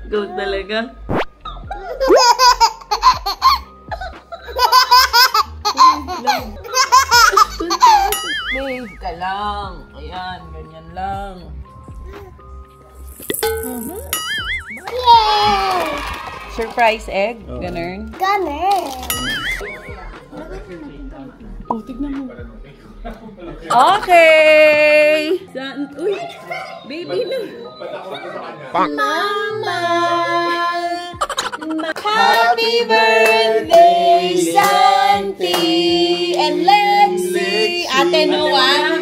Go talaga. Babe ka lang. Ayan, ganyan lang. Yay! Surprise egg? Ganun? Ganun. Oh, tignan mo. Okay! Saan? Uy! Baby na! Mama! Happy birthday, Santi! And Lexi! Ate Noah!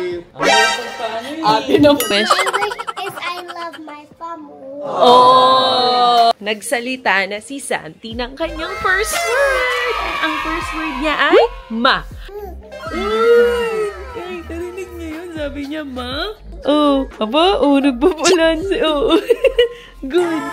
Ate Noah! English is I love my family. Oh! Nagsalita na si Santi ng kanyang first word. Ang first word niya ay ma. Ay, narinig niya yun. Sabi niya ma. Oh, aba? Oh, nagbabalanse. Oh. Good.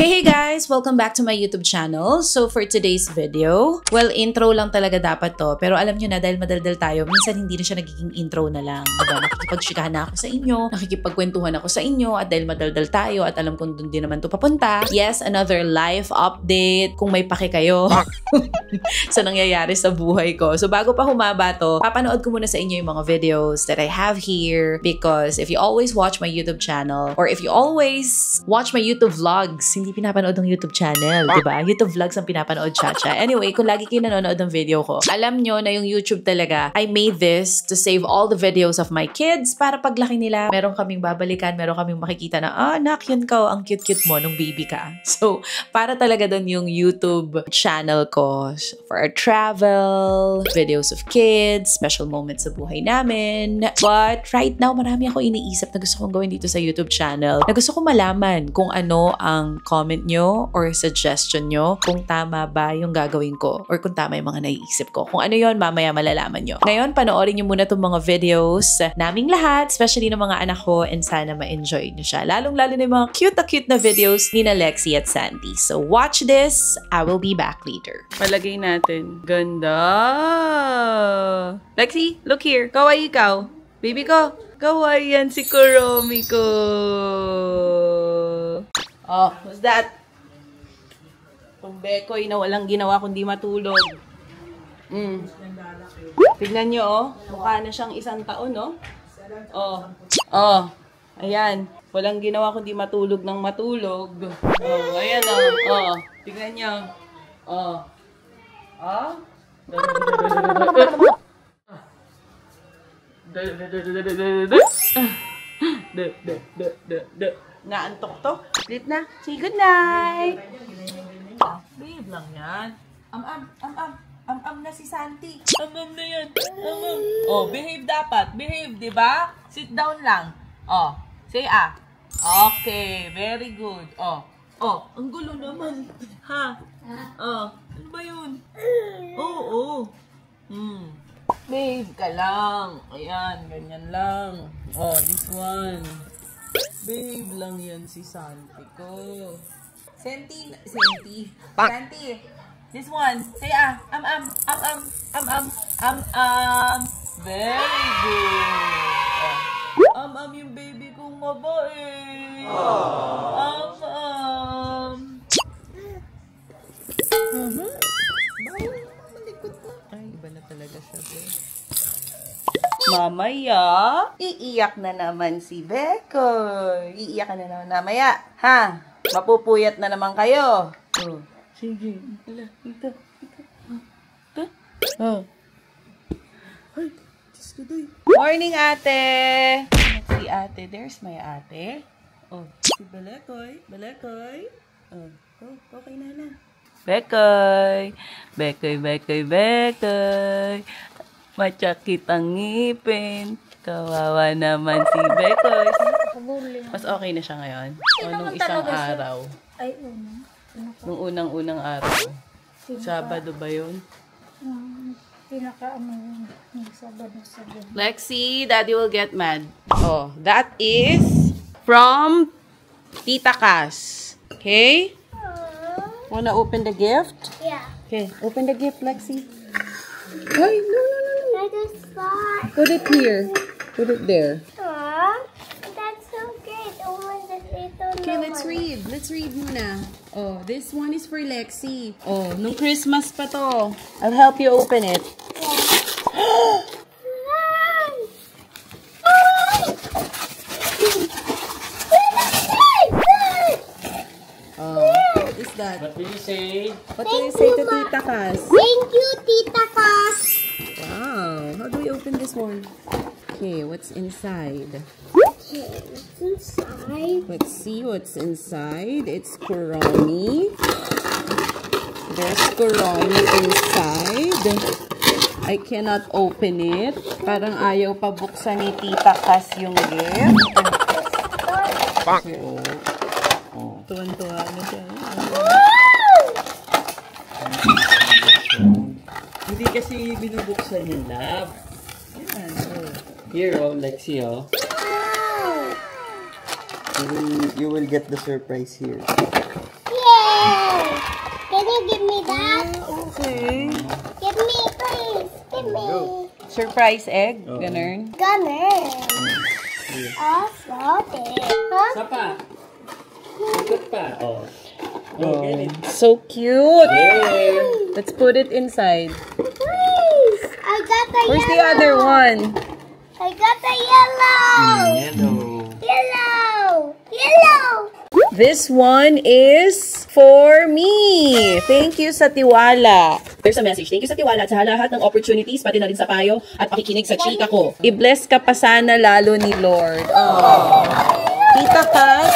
Hey guys! Welcome back to my YouTube channel. So for today's video, well, intro lang talaga dapat to. Pero alam nyo na, dahil madaldal tayo, minsan hindi na siya nagiging intro na lang. Diba? Nakikipagsyikahan na ako sa inyo, nakikipagkwentuhan ako sa inyo, at dahil madaldal tayo, at alam kong doon din naman to papunta. Yes, another life update, kung may pake kayo sa nangyayari sa buhay ko. So bago pa humaba to, papanood ko muna sa inyo yung mga videos that I have here. Because if you always watch my YouTube channel, or if you always watch my YouTube vlogs, hindi pinapanood ng YouTube channel, diba? YouTube vlogs ang pinapanood, Chacha. Anyway, kung lagi kayo nanonood ng video ko, alam nyo na yung YouTube talaga, I made this to save all the videos of my kids para paglaki nila, meron kaming babalikan, meron kaming makikita na, anak, yun ka, ang cute-cute mo nung baby ka. So, para talaga dun yung YouTube channel ko for our travel, videos of kids, special moments sa buhay namin. But right now, marami ako iniisip na gusto kong gawin dito sa YouTube channel, na gusto ko malaman kung ano ang comment nyo or suggestion nyo kung tama ba yung gagawin ko or kung tama yung mga naiisip ko. Kung ano yon, mamaya malalaman nyo. Ngayon, panoorin nyo muna itong mga videos naming lahat, especially ng mga anak ko, and sana ma-enjoy nyo siya. Lalong-lalo na yung mga cute na videos ni na Lexi at Santi. So watch this. I will be back later. Palagay natin. Ganda! Lexi, look here. Kawaii ikaw. Baby ko. Kawaii yan si Kuromi ko. Oh, what's that? Itong Bekoy na walang ginawa kundi matulog. Tignan nyo, oh. Mukha na siyang 1 taon, oh. Oh. Oh. Ayan. Walang ginawa kundi matulog ng matulog. Oh, ayan, oh. Oh. Tignan nyo. Oh. Ah? Naantok to. Sleep na. Say good night. Babe lang yan. Am na si Santi. Am na yan. Oh, behave dapat. Behave, di ba? Sit down lang. Oh, say ah. Okay, very good. Oh, ang gulo naman. Ha? Oh, ano ba yun? Oh. Babe ka lang. Ayan, ganyan lang. Oh, this one. Babe lang yan si Santi ko. Santi. This one. Say ah. Very good. Yung baby kong mabae. Ay, iba na talaga siya, babe. Mamaya, iiyak na naman si Bekoy. Iiyak na naman mamaya. Ha? Mapupuyat na naman kayo. Oh, sige. Ito. Oh. Ay, Diyos ko doy. Morning, ate. Si ate. There's my ate. Oh, si Bekoy. Oh, okay na. Bekoy. Matsakit ang ngipin. Kawawa naman si Bekoy. Mas okay na siya ngayon. O nung isang araw. Ay, Nung unang araw. Sabado ba yun? Sabado. Lexi, Daddy will get mad. Oh, that is from Tita Cass. Okay? Wanna open the gift? Yeah. Okay, open the gift, Lexi. Ay, no. I just thought. Put it here. Put it there. Aw, that's so great. Oh my God, Okay, let's read. Let's read muna. Oh, this one is for Lexi. Oh, nung Christmas pa to. I'll help you open it. Oh, what is that? What did you say? What do you say to Tita Cas? Thank you, Tita Kas. Wow, how do we open this one? Okay, what's inside? Okay, what's inside? Let's see what's inside. It's Kuromi. There's Kuromi inside. I cannot open it. Parang ayaw pa buksan ni Tita Cas yung gift. So, oh, tuwan-tuwa na siya. Hindi kasi binubuksan yung lab. Ayan, oh. Here, oh, Lexi, oh. You will get the surprise here. Yay! Can you give me that? Okay. Give me, please. Give me. Surprise egg, ganun. Gunner. Oh, salty. Huh? Sapa. Ikot pa. Oh. Oh, get it. So cute. Here. Let's put it inside. Please. I got the Where's the yellow. other one? I got the yellow. Yellow. Yellow. Yellow. This one is for me. Thank you sa tiwala. There's a message. Thank you sa tiwala at sa lahat ng opportunities, pati na rin sa payo at pakikinig sa chika ko. I-bless ka pa sana lalo ni Lord. Oh. Tita Cas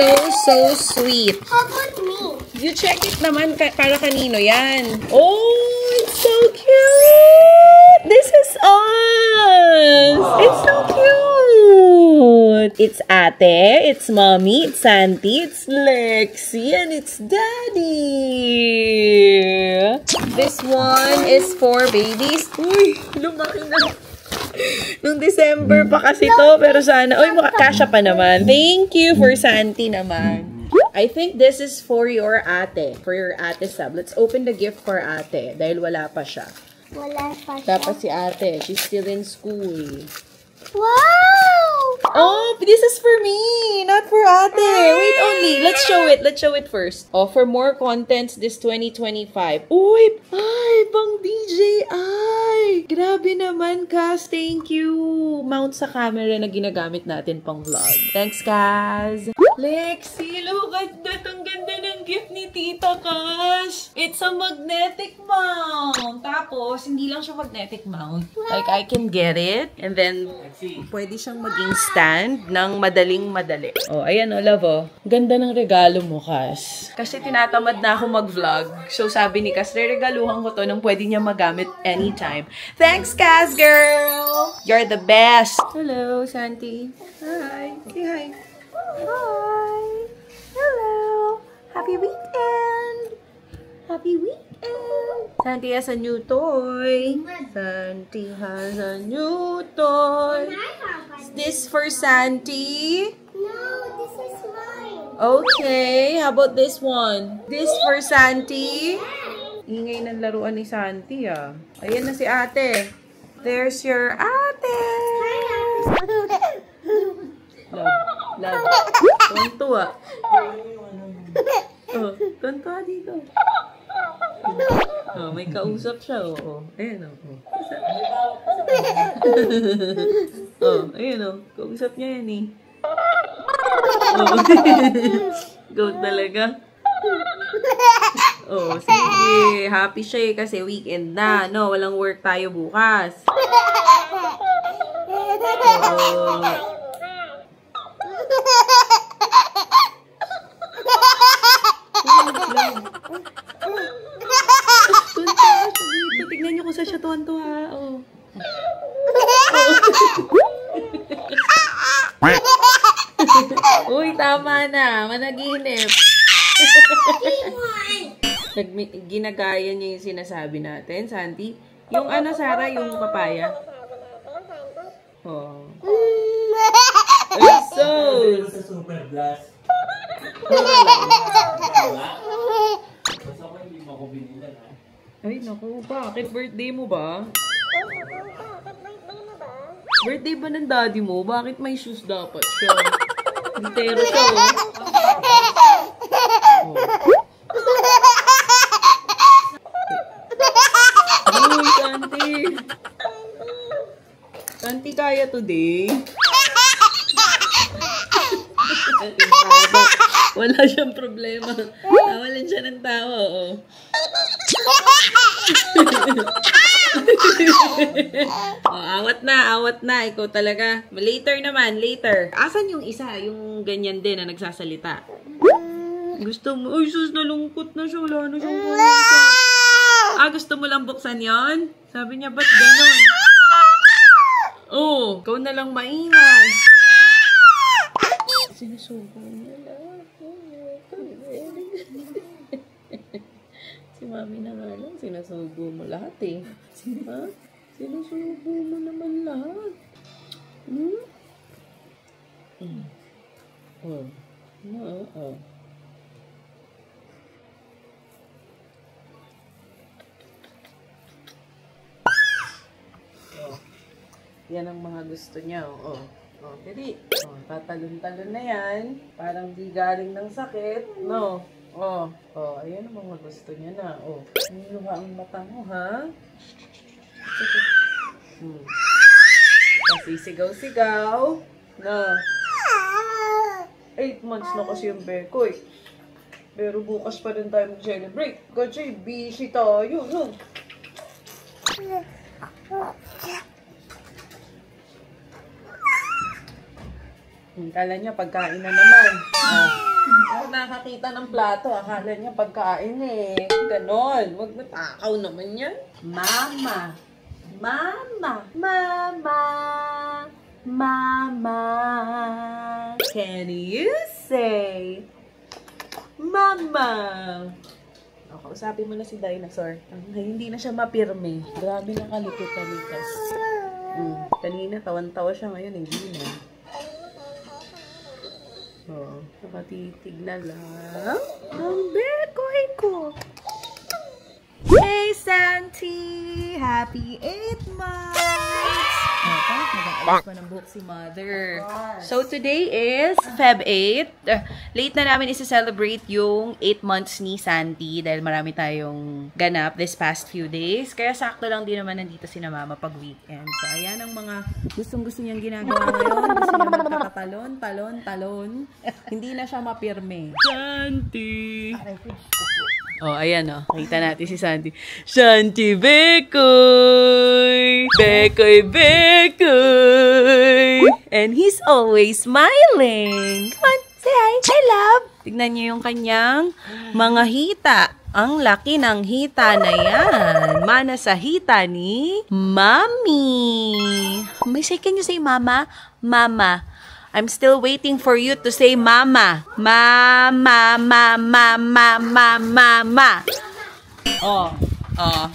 is so sweet. How about me? You check it naman para kanino yan. Oh, it's so cute. This is us. It's so cute. It's Ate, it's Mommy, it's Santi, it's Lexi, and it's Daddy. This one is for babies. Uy, lumaki na. Nung December pa kasi to, pero sana, uy, makakasya pa naman. Thank you for Santi naman. I think this is for your ate, for your ate sub. Let's open the gift for ate, dahil wala pa siya. Wala pa siya. Dapat si ate, she's still in school. Wow! Oh, this is for me, not for ate. Wait only, let's show it. Let's show it first. Oh, for more contents this 2025. Uy, ay, pang DJI. Grabe naman, Cas. Thank you. Mount sa camera na ginagamit natin pang vlog. Thanks, Cas. Lexi, look at that. Ang ganda ng gift ni Tita Cas. It's a magnetic mount. Tapos, hindi lang siya magnetic mount. Like, I can get it. And then, pwede siyang maging stand ng madaling-madali. Oh, ayan oh, love oh. Ganda ng regalo mo, Cas. Kasi tinatamad na ako mag-vlog. So, sabi ni Cas, regaluhan ko to nang pwede niya magamit anytime. Thanks, Cas, girl! You're the best! Hello, Santi. Hi. Say hi. Hi. Hello. Happy weekend. Happy weekend. Santi has a new toy. Santi has a new toy. Is this for Santi? No, this is mine. Okay. How about this one? This for Santi? Ingay ng laruan ni Santi ah. Ayan na si ate. There's your ate. Love. Tuntua. Oh, tuntua dito. Oh, may kausap siya. Oh. Ayan oh. Oh, ayan oh. Kausap niya yan eh. Oh. Go talaga. Oh, sige. Happy siya eh kasi weekend na. No, walang work tayo bukas. Oh. Tignan niyo kung saan siya tuwan-tuwa. Oh. Uy, tama na. Managinip. Ginagaya niya yung sinasabi natin, Santi. Yung ano, Sarah, yung papaya. Oh. Ay, so. Sa Super Blast. Basta ko hindi mo ako binilan, ha? Ay, naku. Bakit? Birthday mo ba? Birthday ba ng daddy mo? Bakit may shoes dapat siya? Bitero siya, Uy, Santi. Santi, kaya today? Wala siyang problema. Tawalan siya ng tawa, awat na. Ikaw talaga. Later naman, later. Asan yung isa? Yung ganyan din na nagsasalita. Gusto mo? Ay, sus, nalungkot na siya. Wala na siyang pumunta. Gusto mo lang buksan yon? Sabi niya, ba't ganon? Oh, ikaw na lang maingay. Sinusubo niya lang. Si mami na nga lang, sinusubo mo lahat eh. Ha? Sinusubo mo naman lahat. Yan ang mga gusto niya. Dali. Tatalon-talon na yan. Parang di galing ng sakit. No? Ayan ang mga gusto niya na. Niluha ang mata mo, ha? Kasi sigaw-sigaw. No? 8 months na kasi yung beko eh. Pero bukas pa rin tayo mag-celebrate. Kasi busy tayo, no? Akala niya pagkain na naman. Kung nakakita ng plato, akala niya pagkain eh. Ganon. Huwag matakaw naman yan. Mama. Can you say Mama? Kausapin mo na si Dinosaur. Hindi na siya mapirme. Grabe na kalipit-kalikas. Kanina, tawan-tawa siya ngayon. Hindi na. Nakatitig na lang. Ang bekoy ko. Hey, Santi! Happy 8 months! Mag-aalis pa ng buhok si Mother. So, today is Feb 8. Late na namin isa-celebrate yung 8 months ni Santi dahil marami tayong ganap this past few days. Kaya sakto lang din naman nandito si na Mama pag weekend. So, ayan ang mga gustong-gusto niyang ginagawa ngayon. Gusto niya magkakatalon, talon. Hindi na siya mapirme. Santi! Ayan Kita natin si Santi. Santi Bekoy! Bekoy! And he's always smiling. Come on, say hi. Hi, love! Tignan niyo yung kanyang mga hita. Ang laki ng hita na yan. Mana sa hita ni Mommy. Can you say Mama? Mama. I'm still waiting for you to say Mama. Mama.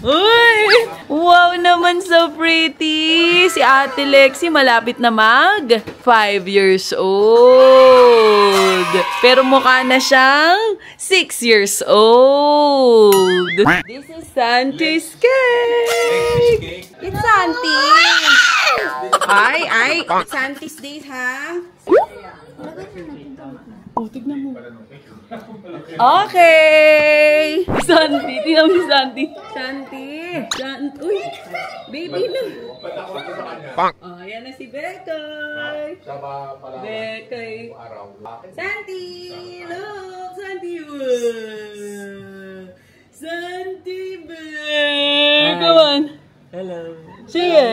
Uy! Wow naman, so pretty! Si Ate Lexi malapit na mag 5 years old. Pero mukha na siyang 6 years old. This is Santi's cake! It's Santi! Ay! It's Santi's days, ha? Tignan mo. Okay! Santi, tingnan mo si Santi. Santi! Uy! Baby na! Ayan na si Bekoy! Bekoy! Santi! Look! Santi! Santi Bekoy! Come on! Hello! Sige!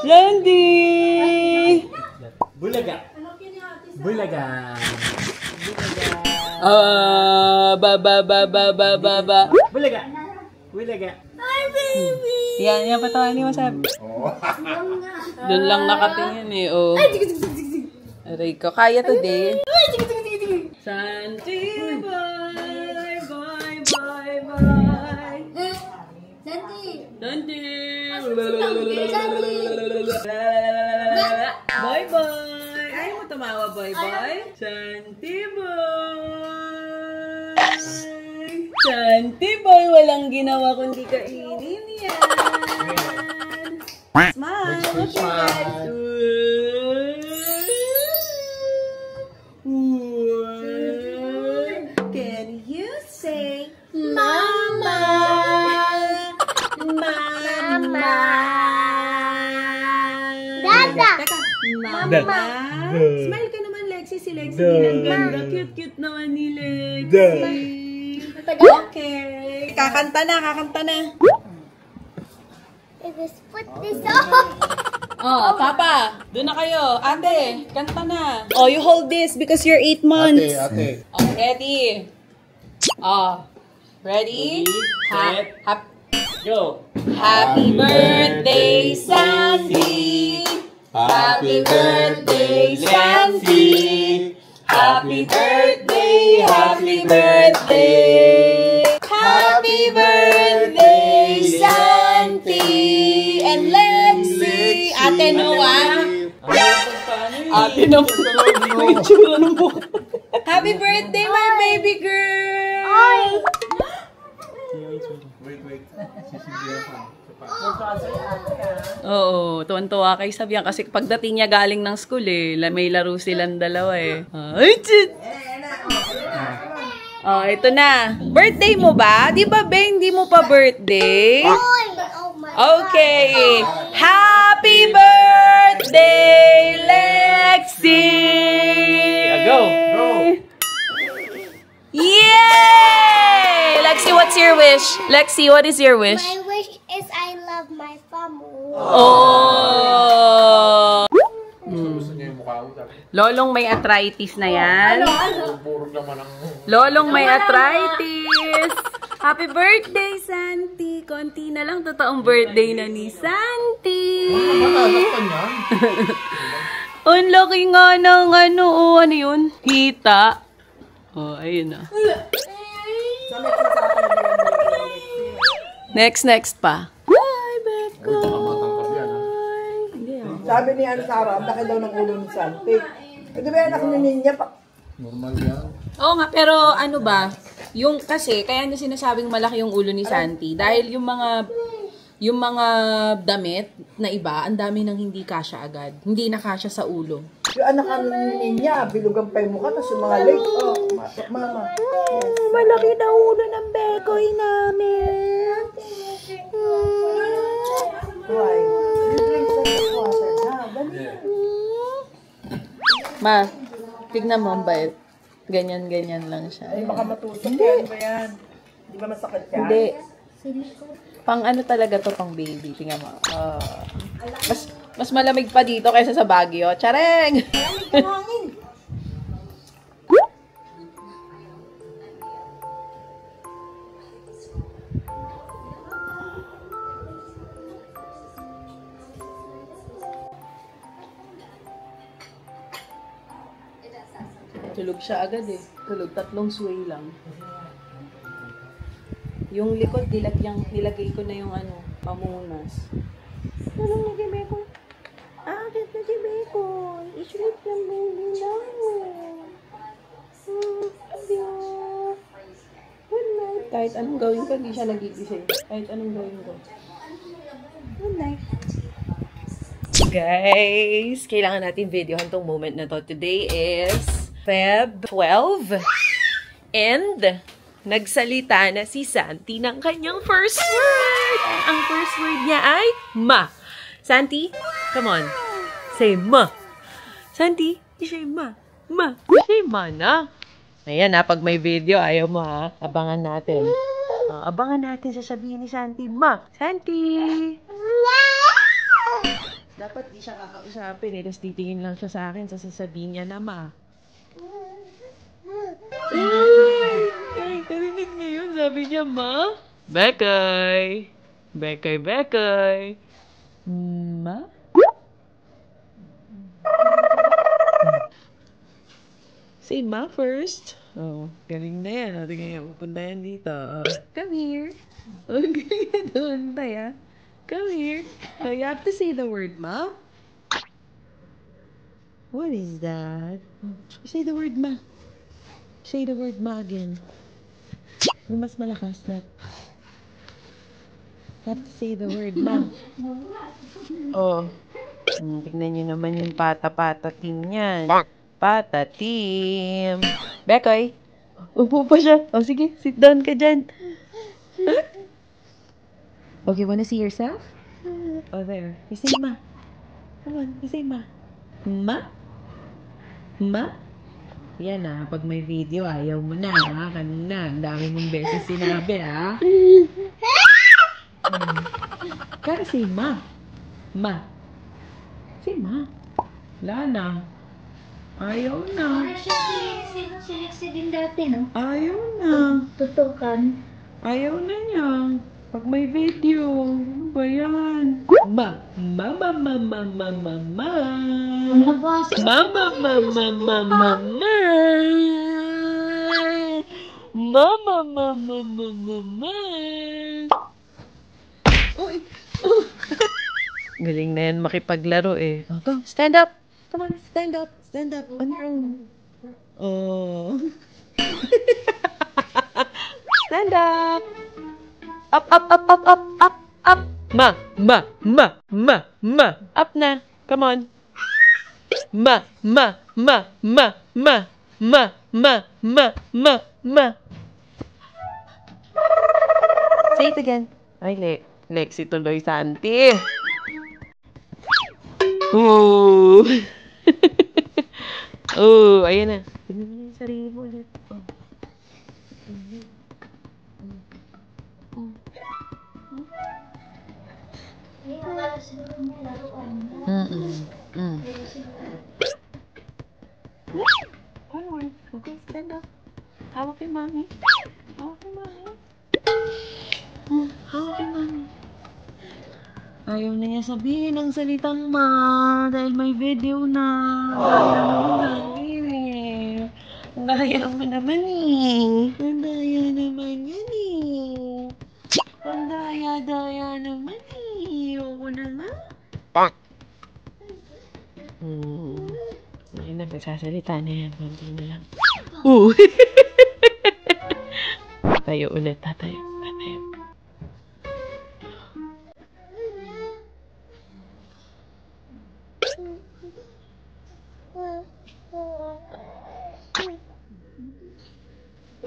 Santi! Bulaga! Bulaga! Bulaga! Bulaga! Hi, baby! Yan patawanin mo sabi. Doon lang nakatingin eh, Aray ko, kaya today. Santi, bye! Santi! Bye-bye! Ayaw mo tumawa, bye-bye? Santi boy! Santi boy! Walang ginawa kundi kainin yan! Smile. Okay, guys. Can you say Mama? Mama. Dada. Teka, Mama. Smile ka naman, Lexi. Si Lexi, ang ganda. Cute-cute naman ni Lexi. Okay. Kakanta na. Let's put this on. Oh, Papa, doon na kayo. Ate, kanta na. Oh, you hold this because you're 8 months. Ate. Oh, ready? Oh, ready? Set. Go. Happy birthday, Sandy. Happy birthday, Sandy. Happy birthday, happy birthday. Happy birthday, Sandy. And Lexi. Ate Noah. Ate Noah. Yung itsura ng buka. Happy birthday, my baby girl. Wait. Oo, tuwan-tuwa kay Sabian kasi pagdating niya galing ng school may laro silang dalawa Ay, chit! Oh, ito na. Birthday mo ba? Di ba, Ben, hindi mo pa birthday? Oh my Okay. Happy birthday, Lexi! Go. Yay! Lexi, what's your wish? Lexi, what is your wish? My wish is I love my family. Oh! Gusto niya yung mukha ko. Lolong may arthritis na yan. Burog naman ang... Lolong may arthritis. Happy birthday, Santi. Konti na lang, totoong birthday na ni Santi. Matasaktan yan. Ang laki nga ng ano yun? Hita. Oh, ayun na. Next pa. Bye, Beko. Matangkap yan, ha? Sabi ni Sara, ang laki daw ng ulo ni Santi. Eh, di ba anak ni Ninya pa? Normal yan. Oo nga, pero ano ba? Yung kasi, kaya na sinasabing malaki yung ulo ni Santi. Dahil yung mga damit na iba, ang dami nang hindi kasya agad. Hindi na kasya sa ulo. Yung anak ni Ninya, bilugan pa yung mukha, tapos yung mga legs, mama. Yes. Malaki na ulo ng bekoy namin. Why? You drink some water na. Dali. Ma, tignan mo ang bait. Ganyan lang siya. Ay, baka matusok yan. Ano ba yan? Di ba masakit yan? Hindi. Pang ano talaga to, pang baby. Tingnan mo. Mas malamig pa dito kaysa sa Baguio. Chareng! Tulog siya agad Tulog, 3 sway lang. Yung likod, nilagay ko na yung pamunas. Anong nagibay ko? Agad na gibay ko. I-sleep yung baby namin. Good night. Kahit anong gawin ko, hindi siya nagigising. Kahit anong gawin ko. Good night. Guys, kailangan natin videohan tong moment na to. Today is Feb 12. And nagsalita na si Santi ng kanyang first word. Ang first word niya ay ma. Santi, come on. Say ma. Santi, say ma. Ma. Say ma na. Ayan pag may video, ayaw mo Abangan natin. Abangan natin sasabihin ni Santi, ma. Santi. Dapat di siya kakausapin Tapos titingin lang siya sa akin. Sasabihin niya na ma. Ay, karinig niya yun. Sabi niya, ma? Bekay. Bekay. Ma? Say ma first. Oh, galing na yan. Tingnan niya, pupunta yan dito. Come here. Oh, galing na doon tayo. Come here. Oh, you have to say the word ma. What is that? Say the word ma. Say the word ma again. Mas malakas na. Have to say the word, ma. Oh. Tignan nyo naman yung pata-pata team niyan. Pata team. Bekoy. Upo pa siya. Oh, sige. Sit down ka dyan. Okay, wanna see yourself? Oh, there. You say ma. Come on, you say ma. Ma? Ma? Yan ah, pag may video, ayaw mo na ha. Kanina, ang dami mong beses sinabi ha. Gotta say ma. Ma. Say ma. Wala na. Ayaw na. Si din dati, no? Ayaw na. Tutukan. Ayaw na niya. Pag may video, ano ba yan? Ma. Mama, mama, mama, mama. Labas. Mama, mama, mama, mama. Mama, mama, mama, mama. Uy. Galing na yan makipaglaro eh. Go, stand up. Come on, stand up. Stand up on your own. Oh. Stand up. Up, up, up, up, up, up, up. Ma. Up na. Come on. Ma. Say it again. Ay, Lexi tuloy, Santi. Oh. Oh, ayan na. Tignan mo yung sarili mo ulit. Oh. Okay, stand up. Hawak kay mami. Hawak kay mami. Hawak kay mami. Ayaw na niya sabihin ang salitang ma dahil may video na. Ang daya mo naman eh. Ang daya naman yan eh. Ang daya naman eh. Ayoko na nga. Ayun na, nagsasalita na yan. Kunti na lang. Tayo ulit, tatayo.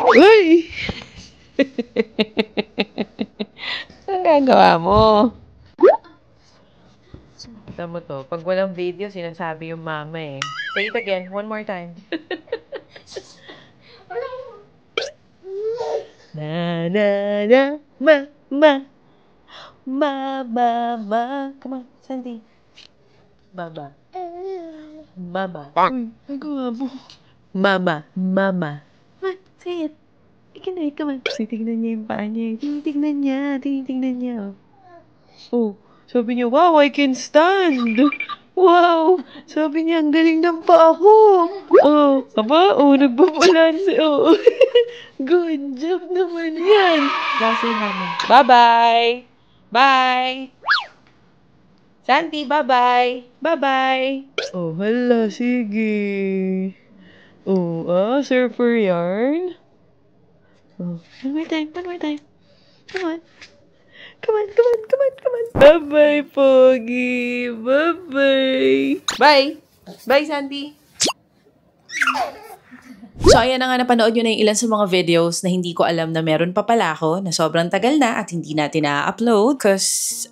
Uy! Anong gagawa mo? Kita mo to, pag walang video, sinasabi yung mama eh. Say it again, one more time. Na na na, ma. Come on, Sandy. Baba. Uy, nagawa mo. Mama. Say it. Come on. Titignan niya yung paa niya. Tinitignan niya. Oh, sabi niya, wow, I can stand. Wow, sabi niya, ang galing ng paa ko. Oh, aba, nagbabalanse. Oh, good job naman yan. Kasi mama. Bye-bye. Bye. Santi, bye-bye. Bye-bye. Oh, hala, sige. Oh, surfer yarn. Oh, one more time. Come on. Bye-bye, Pogi. Bye-bye. Bye. Bye, Santi. So, ayan na nga, napanood nyo na yung ilan sa mga videos na hindi ko alam na meron pa pala ako, na sobrang tagal na at hindi natin na-upload. Because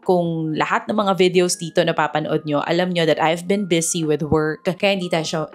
kung lahat ng mga videos dito na papanood nyo, alam nyo that I've been busy with work. Kaya hindi tayo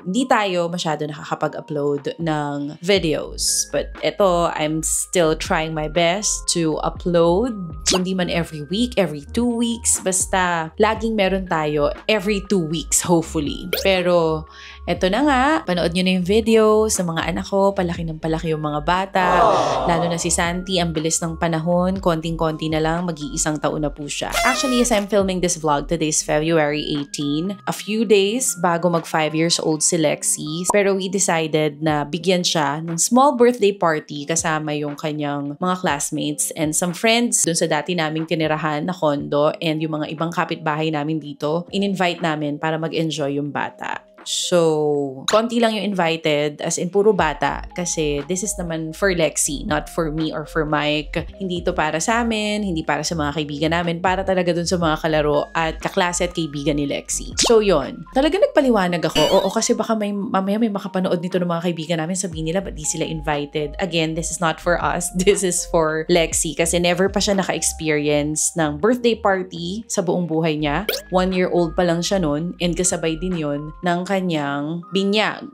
masyado nakakapag-upload ng videos. But eto, I'm still trying my best to upload. Hindi man every week, every 2 weeks. Basta, laging meron tayo every 2 weeks, hopefully. Pero, eto na nga, panood nyo na yung video sa mga anak ko, palaki ng palaki yung mga bata. Lalo na si Santi, ang bilis ng panahon, konting-konti na lang, mag-iisang taon na po siya. Actually, as I'm filming this vlog, today's February 18, a few days bago mag 5 years old si Lexi. Pero we decided na bigyan siya ng small birthday party kasama yung kanyang mga classmates and some friends dun sa dati naming tinirahan na condo and yung mga ibang kapitbahay namin dito. In-invite namin para mag-enjoy yung bata. So, konti lang yung invited, as in puro bata. Kasi this is naman for Lexi, not for me or for Mike. Hindi to para sa amin, hindi para sa mga kaibigan namin, para talaga dun sa mga kalaro at kaklase at kaibigan ni Lexi. So, yon. Talaga nagpaliwanag ako. Oo, kasi baka mamaya may makapanood nito ng mga kaibigan namin, sabihin nila, ba't di sila invited? Again, this is not for us. This is for Lexi kasi never pa siya naka-experience ng birthday party sa buong buhay niya. 1 year old pa lang siya nun and kasabay din yon ng kanyang binyag.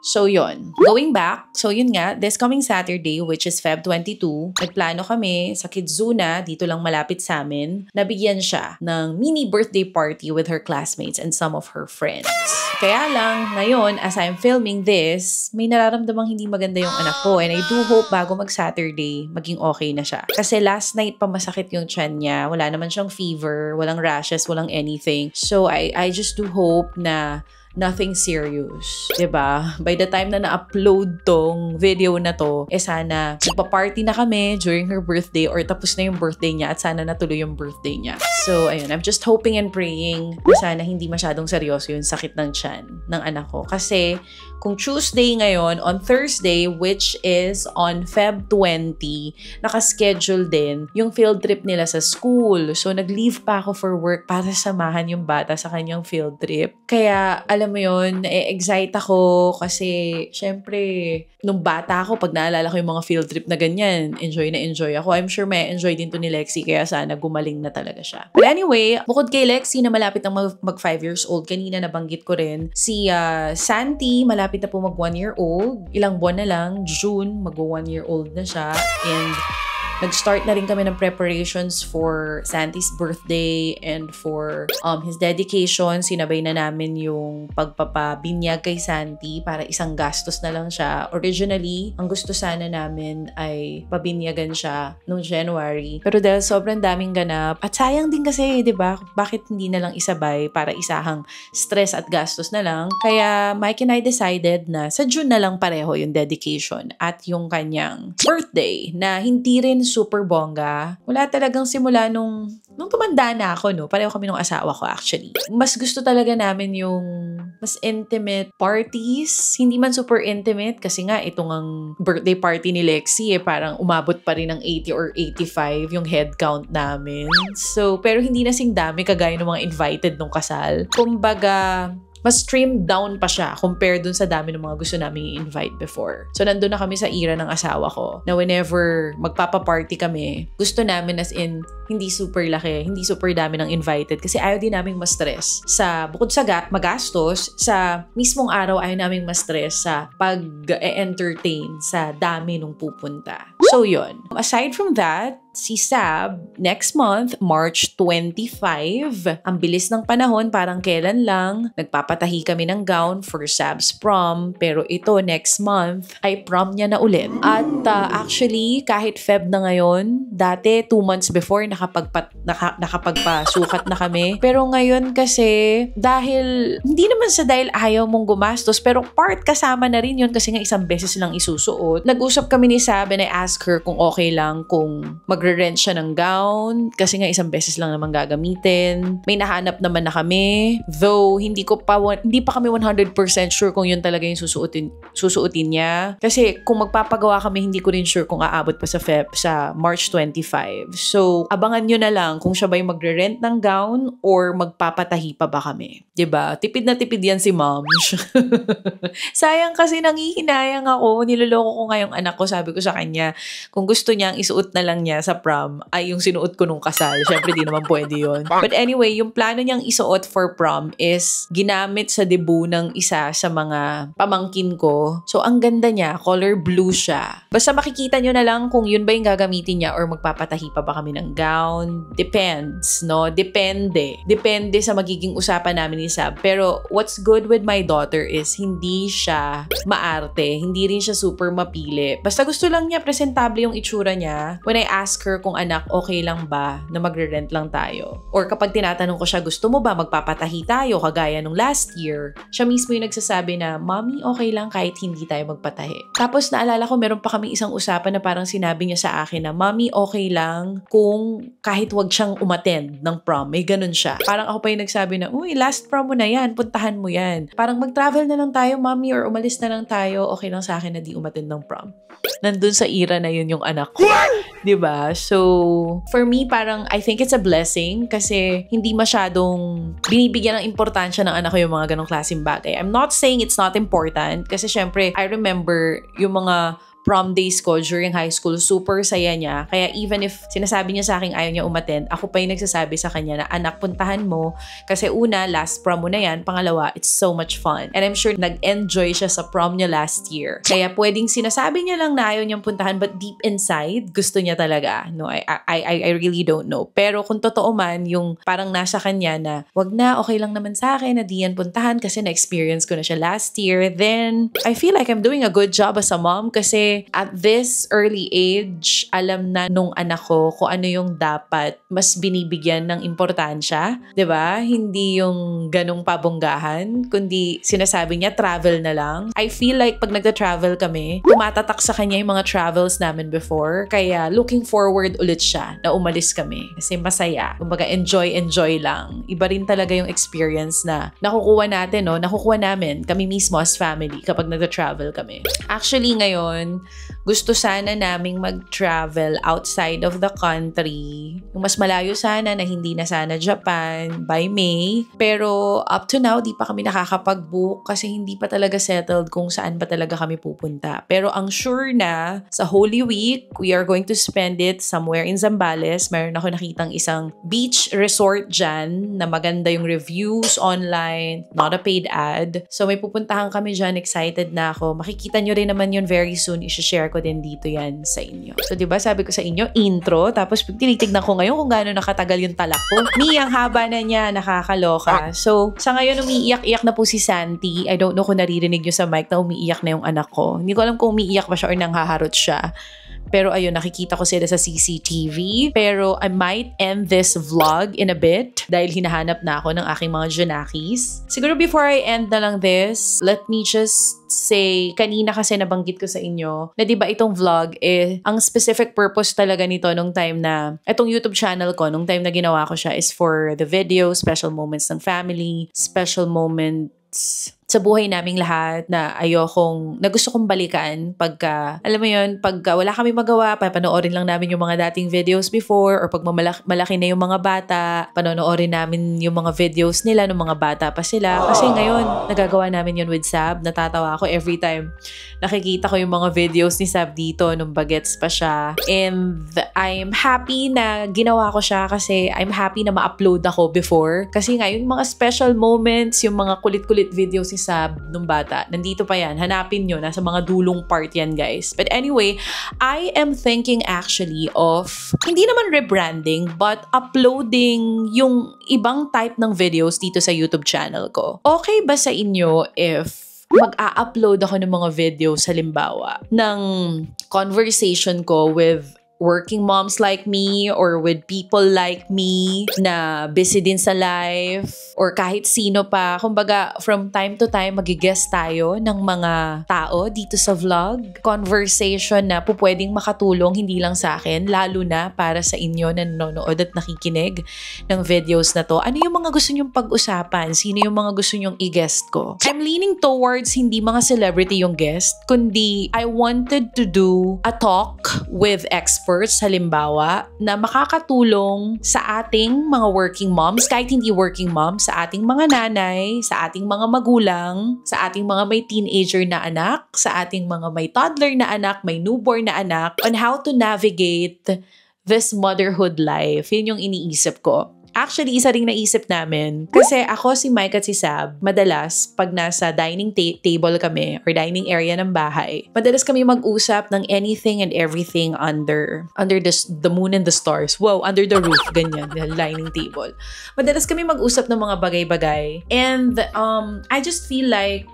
So, yon. Going back, so yun nga, this coming Saturday, which is Feb 22, nagplano kami sa Kidzuna, dito lang malapit sa amin, nabigyan siya ng mini birthday party with her classmates and some of her friends. Kaya lang, ngayon, as I'm filming this, may nararamdamang hindi maganda yung anak ko and I do hope bago mag-Saturday, maging okay na siya. Kasi last night pa masakit yung tiyan niya, wala naman siyang fever, walang rashes, walang anything. So, I just do hope na nothing serious. Diba? By the time na na-upload tong video na to, sana magpa-party na kami during her birthday or tapos na yung birthday niya at sana natuloy yung birthday niya. So, ayun. I'm just hoping and praying na sana hindi masyadong seryoso yung sakit ng tiyan ng anak ko. Kasi, kung Tuesday ngayon, on Thursday, which is on Feb 20, nakaschedule din yung field trip nila sa school. So, nag-leave pa ako for work para samahan yung bata sa kanyang field trip. Kaya, alam mo yun, excite ako kasi, syempre, nung bata ako, pag naalala ko yung mga field trip na ganyan, enjoy na enjoy ako. I'm sure may enjoy din to ni Lexi, kaya sana gumaling na talaga siya. But anyway, bukod kay Lexi na malapit ng mag 5 years old, kanina nabanggit ko rin, si Santi, malapit na po mag 1 year old. Ilang buwan na lang, June, mag 1 year old na siya. And nag-start na rin kami ng preparations for Santi's birthday and for his dedication. Sinabay na namin yung pagpapabinyag kay Santi para isang gastos na lang siya. Originally, ang gusto sana namin ay pabinyagan siya noong January. Pero dahil sobrang daming ganap, at sayang din kasi, di ba? Bakit hindi na lang isabay para isahang stress at gastos na lang? Kaya Mike and I decided na sa June na lang pareho yung dedication at yung kanyang birthday na hindi rin super bongga. Wala talagang simula nung tumanda na ako, no? Pareho kami nung asawa ko actually. Mas gusto talaga namin yung mas intimate parties. Hindi man super intimate kasi nga itong ang birthday party ni Lexi parang umabot pa rin ng 80 or 85 yung head count namin. So, pero hindi na sing dami kagaya ng mga invited nung kasal. Kumbaga, mas trimmed down pa siya compared dun sa dami ng mga gusto namin i-invite before. So, nandun na kami sa era ng asawa ko na whenever magpapaparty kami, gusto namin as in, hindi super laki, hindi super dami ng invited kasi ayaw din namin ma-stress. Bukod sa magastos, sa mismong araw ayaw namin ma-stress sa pag-entertain sa dami nung pupunta. So, yun. Aside from that, si Sab, next month, March 25, ang bilis ng panahon, parang kailan lang, nagpapatahi kami ng gown for Sab's prom, pero ito, next month, ay prom niya na ulit. At actually, kahit Feb na ngayon, dati, 2 months before, nakapagpasukat na kami. Pero ngayon kasi, hindi naman dahil ayaw mong gumastos, pero part kasama na rin yun kasi nga isang beses lang isusuot. Nag-usap kami ni Sab and I asked her kung okay lang kung magre-rent siya ng gown kasi nga isang beses lang naman gagamitin. May nahanap naman na kami. Though, hindi pa kami 100% sure kung yun talaga yung susuotin niya. Kasi kung magpapagawa kami, hindi ko rin sure kung aabot pa sa March 25. So, abangan nyo na lang kung siya ba yung magre-rent ng gown or magpapatahi pa ba kami. 'Di ba? Tipid na tipid yan si Mom. Sayang kasi nangihinayang ako. Niloloko ko nga yung anak ko. Sabi ko sa kanya, kung gusto niyang isuot na lang niya sa prom, ay yung sinuot ko nung kasal. Siyempre, di naman pwede yun. But anyway, yung plano niyang isuot for prom is ginamit sa debut ng isa sa mga pamangkin ko. So, ang ganda niya. Color blue siya. Basta makikita nyo na lang kung yun ba yung gagamitin niya or magpapatahi pa ba kami ng gown. Depends, no? Depende. Depende sa magiging usapan namin ni Sab. Pero, what's good with my daughter is hindi siya maarte. Hindi rin siya super mapili. Basta gusto lang niya presentable yung itsura niya. When I ask ask her kung anak, okay lang ba na magre-rent lang tayo? Or kapag tinatanong ko siya, gusto mo ba magpapatahi tayo kagaya nung last year? Siya mismo yung nagsasabi na, Mommy, okay lang kahit hindi tayo magpatahi. Tapos naalala ko, meron pa kami isang usapan na parang sinabi niya sa akin na, Mommy, okay lang kung kahit wag siyang umattend ng prom. May ganun siya. Parang ako pa yung nagsabi na, uy, last prom mo na yan, puntahan mo yan. Parang mag-travel na lang tayo, Mommy, or umalis na lang tayo, okay lang sa akin na di umattend ng prom. Nandun sa era na yun yung anak ko. Diba? So, for me, parang I think it's a blessing kasi hindi masyadong binibigyan ng importansya ng anak ko yung mga ganong klaseng bagay. I'm not saying it's not important kasi syempre, I remember yung mga prom days ko during high school, super saya niya. Kaya even if sinasabi niya sa akin ayaw niya umattend, ako pa yung nagsasabi sa kanya na, anak, puntahan mo. Kasi una, last prom mo na yan. Pangalawa, it's so much fun. And I'm sure nag-enjoy siya sa prom niya last year. Kaya pwedeng sinasabi niya lang na ayaw niyang puntahan, but deep inside, gusto niya talaga. No, I really don't know. Pero kung totoo man, yung parang nasa kanya na, wag na, okay lang naman sa akin na di yan puntahan kasi na-experience ko na siya last year, then I feel like I'm doing a good job as a mom kasi at this early age, alam na nung anak ko kung ano yung dapat mas binibigyan ng importansya. 'Di ba? Hindi yung ganong pabonggahan, kundi sinasabi niya travel na lang. I feel like pag nagta-travel kami, tumatatak sa kanya yung mga travels namin before. Kaya looking forward ulit siya na umalis kami. Kasi masaya. Kumbaga enjoy lang. Iba rin talaga yung experience na nakukuha natin, no? Nakukuha namin, kami mismo as family kapag nagta-travel kami. Actually ngayon, gusto sana naming mag-travel outside of the country. Yung mas malayo sana na hindi na sana Japan by May. Pero up to now, di pa kami nakakapag-book kasi hindi pa talaga settled kung saan ba talaga kami pupunta. Pero ang sure na, sa Holy Week, we are going to spend it somewhere in Zambales. Mayroon ako nakitang isang beach resort dyan na maganda yung reviews online, not a paid ad. So may pupuntahan kami dyan, excited na ako. Makikita nyo rin naman yun very soon. I-share ko din dito yan sa inyo. So, diba sabi ko sa inyo, intro. Tapos, tinitignan ko ngayon kung gaano nakatagal yung talak ko. Ang haba na niya, nakakaloka. So, sa ngayon, umiiyak-iyak na po si Santi. I don't know kung naririnig nyo sa mic na umiiyak na yung anak ko. Hindi ko alam kung umiiyak ba siya or nanghaharot siya. Pero ayun, nakikita ko sila sa CCTV. Pero I might end this vlog in a bit dahil hinahanap na ako ng aking mga Junakis. Siguro before I end na lang this, let me just say, kanina kasi nabanggit ko sa inyo na diba itong vlog, ang specific purpose talaga nito nung time na, itong YouTube channel ko, nung time na ginawa ko siya is for the video, special moments ng family, special moments sa buhay naming lahat na na gusto kong balikan pagka, alam mo yun, pagka wala kami magawa, panoorin lang namin yung mga dating videos before or pag malaki na yung mga bata, panoorin namin yung mga videos nila nung mga bata pa sila. Kasi ngayon, nagagawa namin yun with Sab. Natatawa ako every time nakikita ko yung mga videos ni Sab dito nung bagets pa siya. And I'm happy na ginawa ko siya kasi I'm happy na ma-upload ako before. Kasi nga, yung mga special moments, yung mga kulit-kulit videos ni Sab nung bata. Nandito pa yan. Hanapin nyo. Nasa mga dulong part yan, guys. But anyway, I am thinking actually of, hindi naman rebranding, but uploading yung ibang type ng videos dito sa YouTube channel ko. Okay ba sa inyo if mag-a-upload ako ng mga videos, halimbawa, ng conversation ko with working moms like me or with people like me na busy din sa life or kahit sino pa. Kumbaga, from time to time, mag-guest tayo ng mga tao dito sa vlog. Conversation na pwedeng makatulong hindi lang sa akin, lalo na para sa inyo na nanonood at nakikinig ng videos na to. Ano yung mga gusto nyong pag-usapan? Sino yung mga gusto nyong i-guest ko? I'm leaning towards hindi mga celebrity yung guest, kundi I wanted to do a talk with experts, halimbawa, na makakatulong sa ating mga working moms, kahit hindi working moms, sa ating mga nanay, sa ating mga magulang, sa ating mga may teenager na anak, sa ating mga may toddler na anak, may newborn na anak, on how to navigate this motherhood life. Yun yung iniisip ko. Actually, isa ring naisip namin. Kasi ako, si Mike at si Sab, madalas, pag nasa dining table kami or dining area ng bahay, madalas kami mag-usap ng anything and everything under the moon and the stars. Wow, under the roof, ganyan, dining table. Madalas kami mag-usap ng mga bagay-bagay. And I just feel like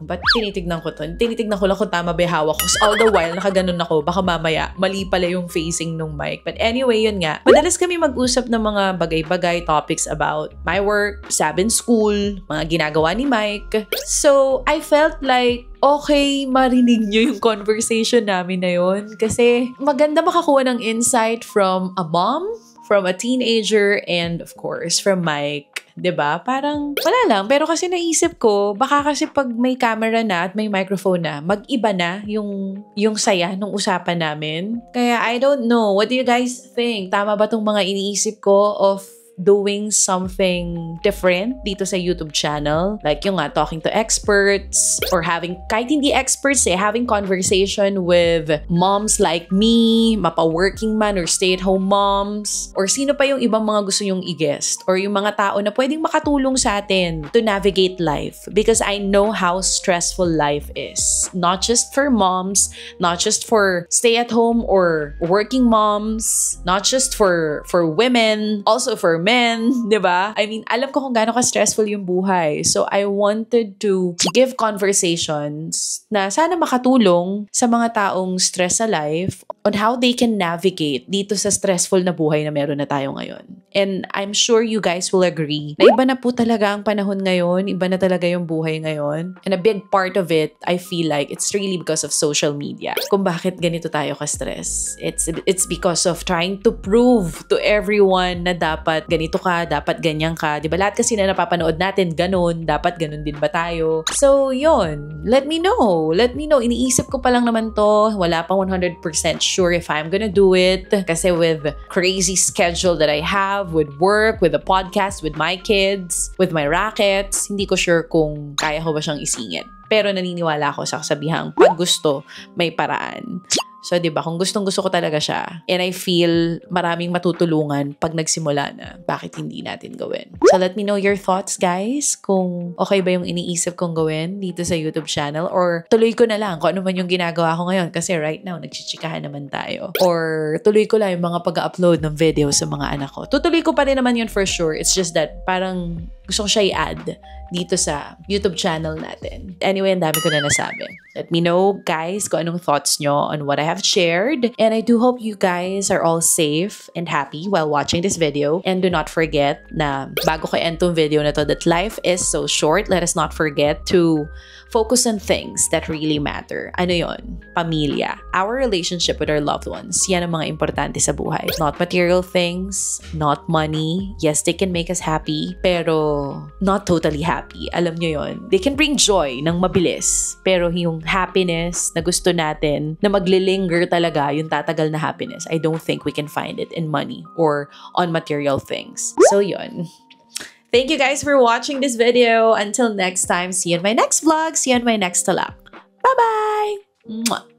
Ba't tinitignan ko to? Tinitignan ko lang kung tama ba yung hawak ko. All the while, nakaganon ako. Baka mamaya, mali pala yung facing nung mic. But anyway, yun nga. Madalas kami mag-usap ng mga bagay-bagay topics about my work, Sabin School, mga ginagawa ni Mike. So, I felt like okay, marinig nyo yung conversation namin na yun. Kasi maganda makakuha ng insight from a mom, from a teenager, and of course, from Mike. 'Di ba? Parang wala lang. Pero kasi naisip ko, baka kasi pag may camera na at may microphone na, mag-iba na yung saya nung usapan namin. Kaya I don't know. What do you guys think? Tama ba tong mga iniisip ko of doing something different dito sa YouTube channel? Like yung nga, talking to experts or having, kahit hindi experts having conversation with moms like me, mapa-working man or stay-at-home moms, or sino pa yung ibang mga gusto nyong i-guest, or yung mga tao na pwedeng makatulong sa atin to navigate life. Because I know how stressful life is. Not just for moms, not just for stay-at-home or working moms, not just for women, also for men, di ba? I mean, alam ko kung gaano ka-stressful yung buhay. So, I wanted to give conversations na sana makatulong sa mga taong stress sa life on how they can navigate dito sa stressful na buhay na meron na tayo ngayon. And I'm sure you guys will agree na iba na po talaga ang panahon ngayon, iba na talaga yung buhay ngayon. And a big part of it, I feel like it's really because of social media. Kung bakit ganito tayo ka-stress. It's because of trying to prove to everyone na dapat ganito ka, dapat ganyan ka. Diba lahat kasi na napapanood natin, ganun, dapat ganun din ba tayo? So, yun. Let me know. Iniisip ko pa lang naman to. Wala pa 100% sure if I'm gonna do it. Kasi with crazy schedule that I have, with work, with the podcast, with my kids, with my rackets, hindi ko sure kung kaya ko ba siyang isingit. Pero naniniwala ako sa kasabihang pag gusto, may paraan. So, di ba, kung gustong-gusto ko talaga siya, and I feel maraming matutulungan pag nagsimula na, bakit hindi natin gawin? So, let me know your thoughts, guys, kung okay ba yung iniisip kong gawin dito sa YouTube channel, or tuloy ko na lang kung ano man yung ginagawa ko ngayon, kasi right now, nagchichikahan naman tayo. Or tuloy ko lang yung mga pag-upload ng video sa mga anak ko. Tutuloy ko pa rin naman yun for sure. It's just that parang gusto ko siya i-add dito sa YouTube channel natin. Anyway, ang dami ko na nasabi. Let me know, guys, kung anong thoughts nyo on what I have shared. And I do hope you guys are all safe and happy while watching this video. And do not forget na bago ko end tong video na to, that life is so short. Let us not forget to focus on things that really matter. Ano yon? Pamilya. Our relationship with our loved ones. Yan ang mga importante sa buhay. Not material things, not money. Yes, they can make us happy, pero not totally happy. Alam nyo yon? They can bring joy ng mabilis, pero yung happiness na gusto natin, na maglilinger talaga, yung tatagal na happiness, I don't think we can find it in money or on material things. So yon. Thank you guys for watching this video. Until next time, see you in my next vlog. See you in my next talk. Bye-bye! Mwah!